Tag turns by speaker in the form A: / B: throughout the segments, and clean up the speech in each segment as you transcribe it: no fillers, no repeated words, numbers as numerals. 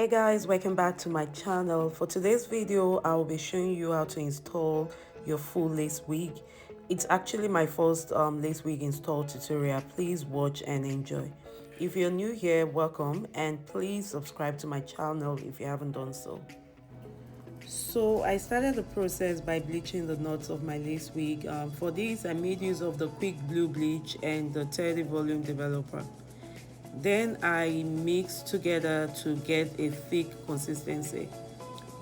A: Hey guys, welcome back to my channel. For today's video, I'll be showing you how to install your full lace wig. It's actually my first lace wig install tutorial. Please watch and enjoy. If you're new here, welcome, and please subscribe to my channel if you haven't done so. So I started the process by bleaching the knots of my lace wig. For this, I made use of the quick blue bleach and the 30 volume developer. Then I mix together to get a thick consistency.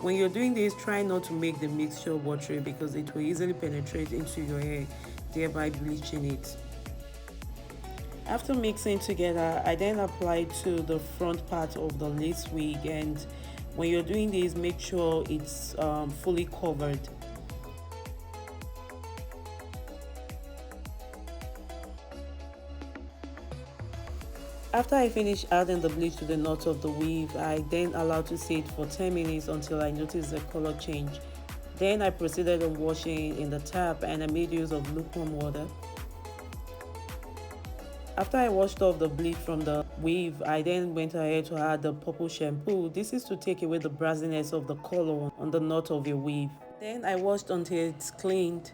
A: When you're doing this, try not to make the mixture watery because it will easily penetrate into your hair, thereby bleaching it. After mixing together, I then apply to the front part of the lace wig, and when you're doing this, make sure it's fully covered. After I finish adding the bleach to the knots of the weave, I then allow to sit for 10 minutes until I notice the color change. Then I proceeded on washing in the tap, and I made use of lukewarm water. After I washed off the bleach from the weave, I then went ahead to add the purple shampoo. This is to take away the brassiness of the color on the knot of your weave. Then I washed until it's cleaned.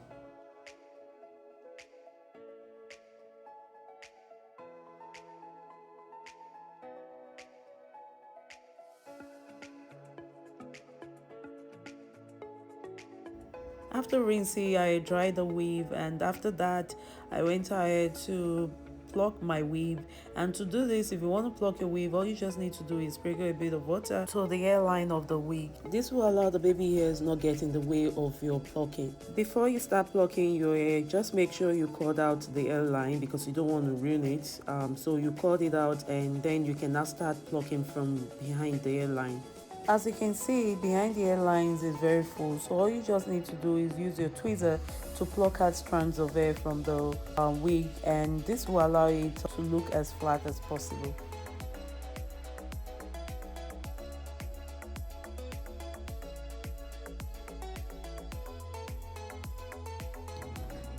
A: After rinsing, I dried the weave, and after that I went ahead to pluck my weave. And to do this, if you want to pluck your weave, all you just need to do is sprinkle a bit of water to the hairline of the wig. This will allow the baby hairs not get in the way of your plucking. Before you start plucking your hair, just make sure you cut out the hairline because you don't want to ruin it. So you cut it out, and then you can now start plucking from behind the hairline. As you can see, behind the hairlines is very full, so all you just need to do is use your tweezer to pluck out strands of hair from the wig, and this will allow it to look as flat as possible.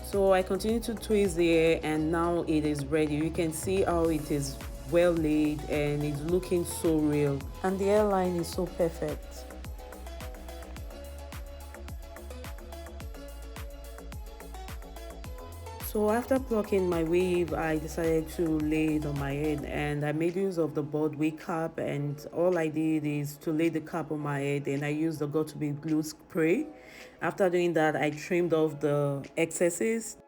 A: So I continue to twist the hair, and now it is ready. You can see how it is well laid and it's looking so real, and the hairline is so perfect. So after plucking my weave, I decided to lay it on my head, and I made use of the board wig cap, and all I did is to lay the cap on my head, and I used the got to be glue spray. After doing that, I trimmed off the excesses.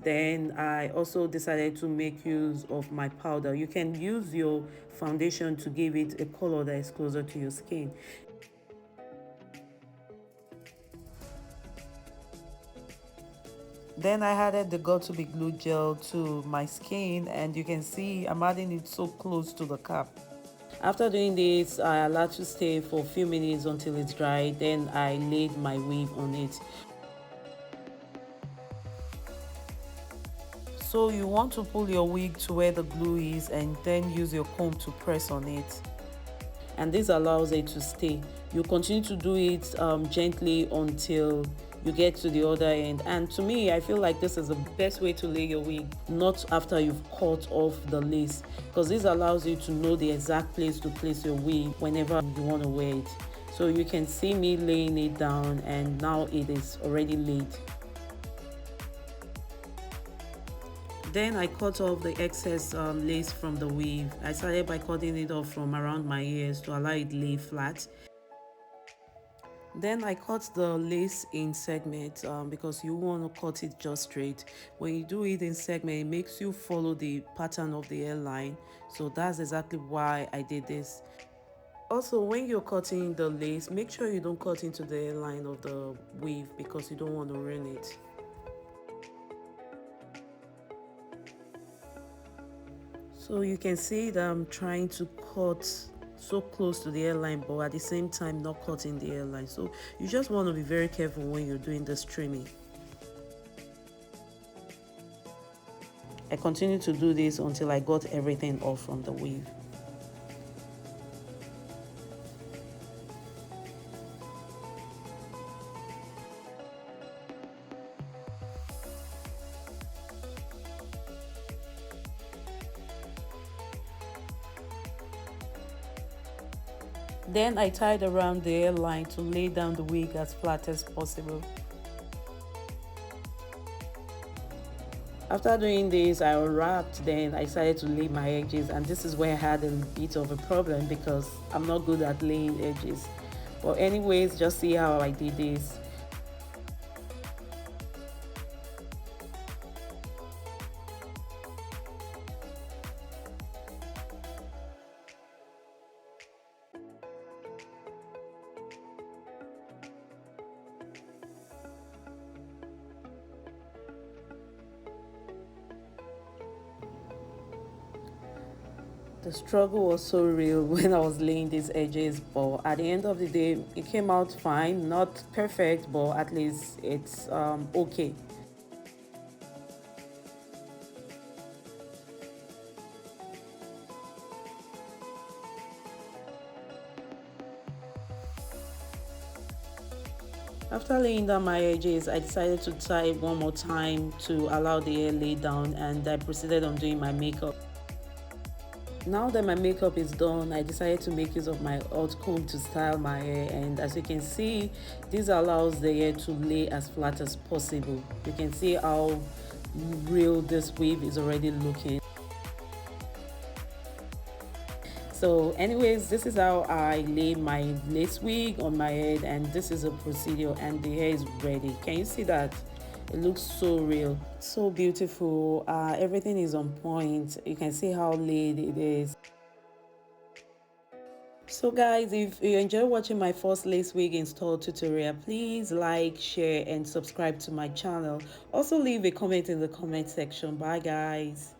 A: Then I also decided to make use of my powder. You can use your foundation to give it a color that is closer to your skin. Then I added the got to be glue gel to my skin, and you can see I'm adding it so close to the cap. After doing this, I allowed to stay for a few minutes until it's dry. Then I laid my weave on it. So you want to pull your wig to where the glue is, and then use your comb to press on it, and this allows it to stay. You continue to do it gently until you get to the other end. And to me, I feel like this is the best way to lay your wig, not after you've cut off the lace, because this allows you to know the exact place to place your wig whenever you want to wear it. So you can see me laying it down, and now it is already laid. Then I cut off the excess lace from the weave. I started by cutting it off from around my ears to allow it lay flat. Then I cut the lace in segments because you want to cut it just straight. When you do it in segment, it makes you follow the pattern of the hairline. So that's exactly why I did this. Also, when you're cutting the lace, make sure you don't cut into the hairline of the weave because you don't want to ruin it. So you can see that I'm trying to cut so close to the hairline, but at the same time not cutting the hairline. So you just want to be very careful when you're doing this trimming. I continued to do this until I got everything off from the weave. Then I tied around the hairline to lay down the wig as flat as possible. After doing this, I unwrapped, then I started to lay my edges, and this is where I had a bit of a problem because I'm not good at laying edges. But anyways, just see how I did this. The struggle was so real when I was laying these edges, but at the end of the day, it came out fine. Not perfect, but at least it's okay. After laying down my edges, I decided to tie it one more time to allow the hair lay down, and I proceeded on doing my makeup. Now that my makeup is done, I decided to make use of my hot comb to style my hair, and as you can see, this allows the hair to lay as flat as possible. You can see how real this weave is already looking. So anyways, this is how I lay my lace wig on my head, and this is a procedure, and the hair is ready. Can you see that? It looks so real, so beautiful. Everything is on point. You can see how laid it is. So guys, if you enjoy watching my first lace wig install tutorial, please like, share and subscribe to my channel. Also leave a comment in the comment section. Bye guys.